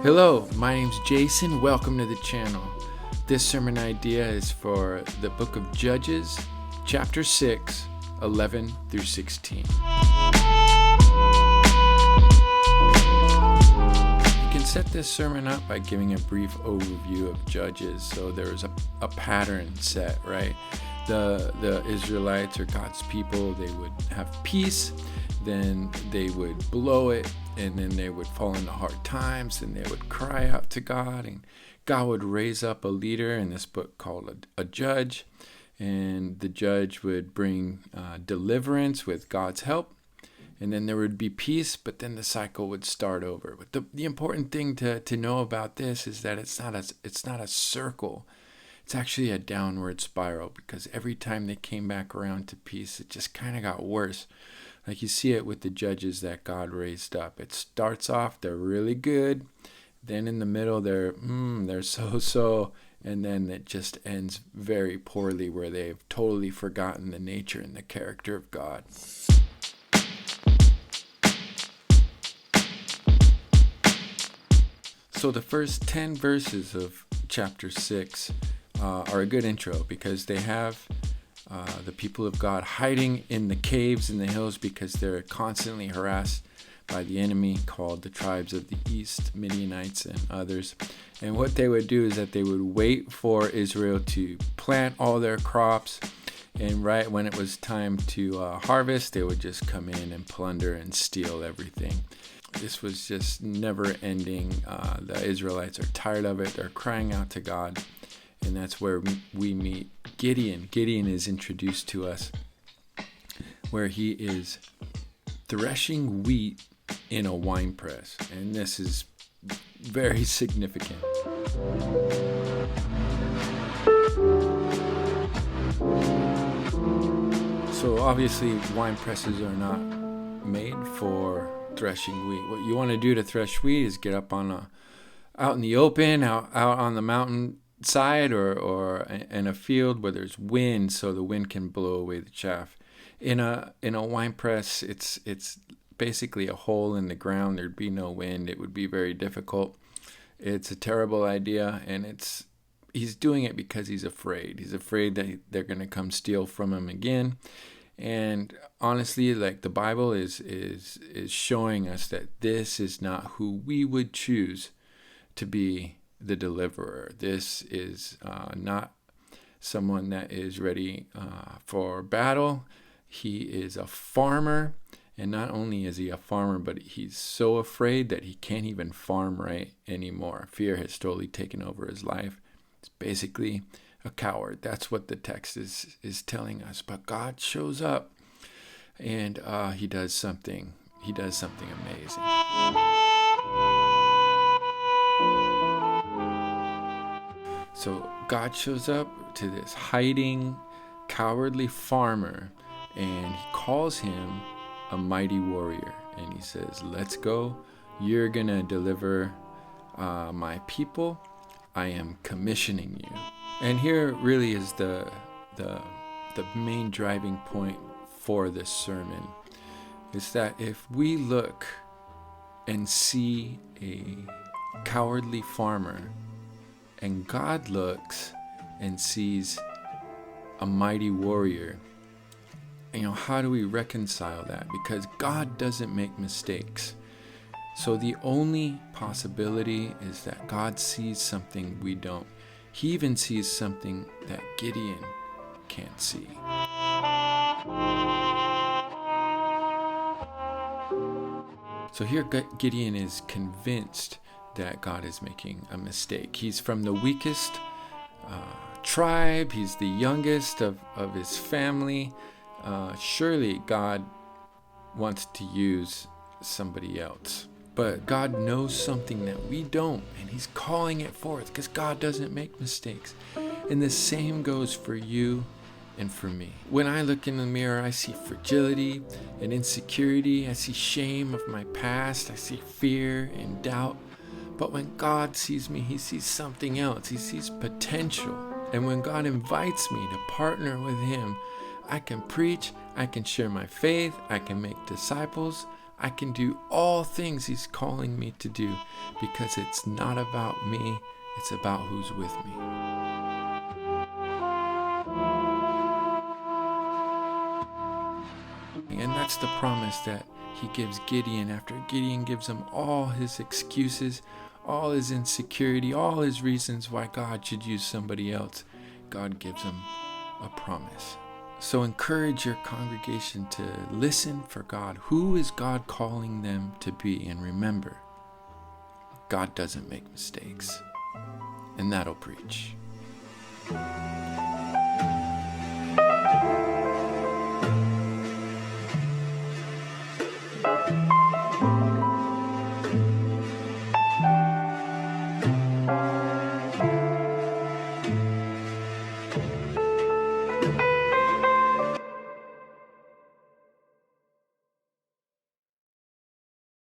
Hello, my name's Jason. Welcome to the channel. This sermon idea is for the book of Judges, chapter 6, 11 through 16. You can set this sermon up by giving a brief overview of Judges. So there's a pattern set, right? The Israelites, or God's people, they would have peace, then they would blow it, and then they would fall into hard times, and they would cry out to God, and God would raise up a leader in this book called a judge, and the judge would bring deliverance with God's help, and then there would be peace, but then the cycle would start over. But the important thing to know about this is that it's not a circle. It's actually a downward spiral, because every time they came back around to peace, it just kind of got worse. Like you see it with the judges that God raised up. It starts off, they're really good. Then in the middle, they're so-so. And then it just ends very poorly, where they've totally forgotten the nature and the character of God. So the first 10 verses of chapter 6 are a good intro, because they have the people of God hiding in the caves in the hills because they're constantly harassed by the enemy called the tribes of the east, Midianites and others. And what they would do is that they would wait for Israel to plant all their crops, and right when it was time to harvest, they would just come in and plunder and steal everything. This was just never ending. The Israelites are tired of it. They're crying out to God. And that's where we meet Gideon. Gideon is introduced to us, where he is threshing wheat in a wine press. And this is very significant. So obviously wine presses are not made for threshing wheat. What you want to do to thresh wheat is get up out in the open, out on the mountain side or in a field where there's wind, so the wind can blow away the chaff. In a wine press, it's basically a hole in the ground. There'd be no wind. It would be very difficult. It's a terrible idea, and he's doing it because he's afraid. He's afraid that they're going to come steal from him again. And honestly, like, the Bible is showing us that this is not who we would choose to be the deliverer. This is not someone that is ready for battle. He is a farmer, and not only is he a farmer, but he's so afraid that he can't even farm right anymore. Fear has totally taken over his life. It's basically a coward. That's what the text is telling us. But God shows up, and he does something amazing. So God shows up to this hiding, cowardly farmer, and he calls him a mighty warrior. And he says, "Let's go. You're going to deliver my people. I am commissioning you." And here really is the main driving point for this sermon, is that if we look and see a cowardly farmer, and God looks and sees a mighty warrior, how do we reconcile that? Because God doesn't make mistakes. So the only possibility is that God sees something we don't. He even sees something that Gideon can't see. So here Gideon is convinced that God is making a mistake. He's from the weakest tribe. He's the youngest of his family. Surely God wants to use somebody else. But God knows something that we don't, and he's calling it forth, because God doesn't make mistakes. And the same goes for you and for me. When I look in the mirror, I see fragility and insecurity. I see shame of my past. I see fear and doubt. But when God sees me, he sees something else. He sees potential. And when God invites me to partner with him, I can preach, I can share my faith, I can make disciples, I can do all things He's calling me to do, because it's not about me, it's about who's with me. And that's the promise that He gives Gideon after Gideon gives him all his excuses, all his insecurity, all his reasons why God should use somebody else. God gives him a promise. So encourage your congregation to listen for God. Who is God calling them to be? And remember, God doesn't make mistakes. And that'll preach.